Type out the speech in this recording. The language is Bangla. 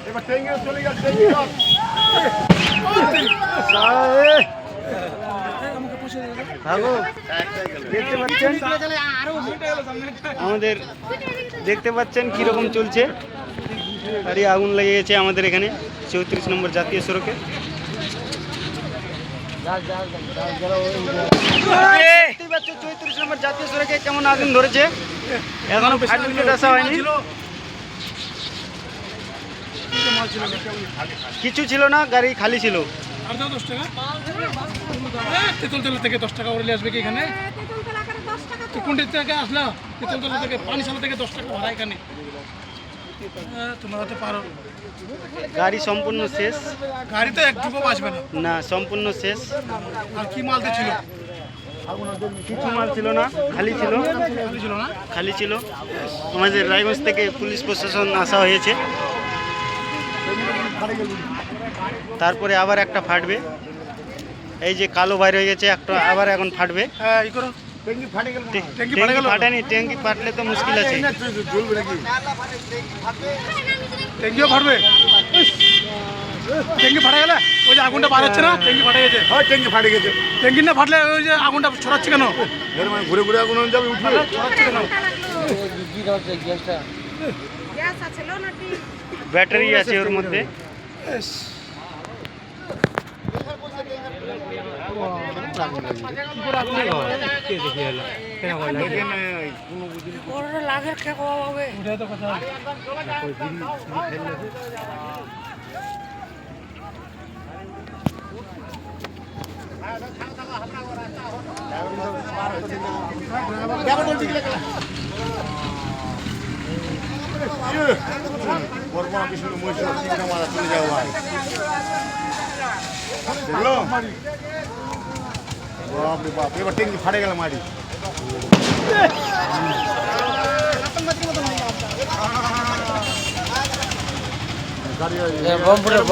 এবার ট্রেনে চলে গেছে। ভালো দেখতে পাচ্ছেন, আমাদের দেখতে পাচ্ছেন কীরকম চলছে। গাড়ি আগুন লেগে গেছে আমাদের এখানে 34 নম্বর জাতীয় সড়কে। দেখতেই পাচ্ছ 34 নম্বর জাতীয় সড়কে কেমন আগুন ধরেছে। এখনো ফায়ার ব্রিগেড আসা হয়নি। কিছু ছিল না, গাড়ি খালি ছিল। আর দাও 10 টাকা। তেঁতুলতলা থেকে 10 টাকা ওরে আসবে কি এখানে? তো কোন থেকে আসলা? তেঁতুলতলা থেকে পানিশালা থেকে 10 টাকা ভাড়া এখানে। তোমরা তো পারো। গাড়ি সম্পূর্ণ শেষ। গাড়ি তো একটুকু বাঁচবে না। না, সম্পূর্ণ শেষ। আর কি মাল ছিল? কিছু মাল ছিল না, খালি ছিল। ছিল না? খালি ছিল। আমাদের রায়গঞ্জ থেকে পুলিশ প্রশাসন আসা হয়েছে। তারপরে আবার একটা ফাটবে। এই যে কালো বাইর হয়ে গেছে একটা, আবার এখন ফাটবে। হ্যাঁ, ই করো। ট্যাঙ্কি ফাটে গেল। ট্যাঙ্কি ফাটেনি, ট্যাঙ্কি ফাটলে তো মুশকিল আছে। জ্বলবে নাকি? ট্যাঙ্কিও ফাটবে। ট্যাঙ্কি ফাটা গেলে ওই যে আগুনটা বার হচ্ছে না, ট্যাঙ্কি ফাটে গেছে। হয় ট্যাঙ্কি ফাটে গেছে। ট্যাঙ্কি না ফাটলে ওই যে আগুনটা ছড়াচ্ছে কেন? এর মানে ঘুরে ঘুরে আগুন যাবে, উঠবে। ছড়াচ্ছে কেন? ব্যাটারি আছে ওর মধ্যে। ওটাই তো কথা। বর্মা বিষ্ণু মহিষর চিন্তা মারা চলে যাও ভাই। দেখলো? বাপরে বাপ, এবার ট্যাঙ্কি ফাটে গেল মারি। গাড়ি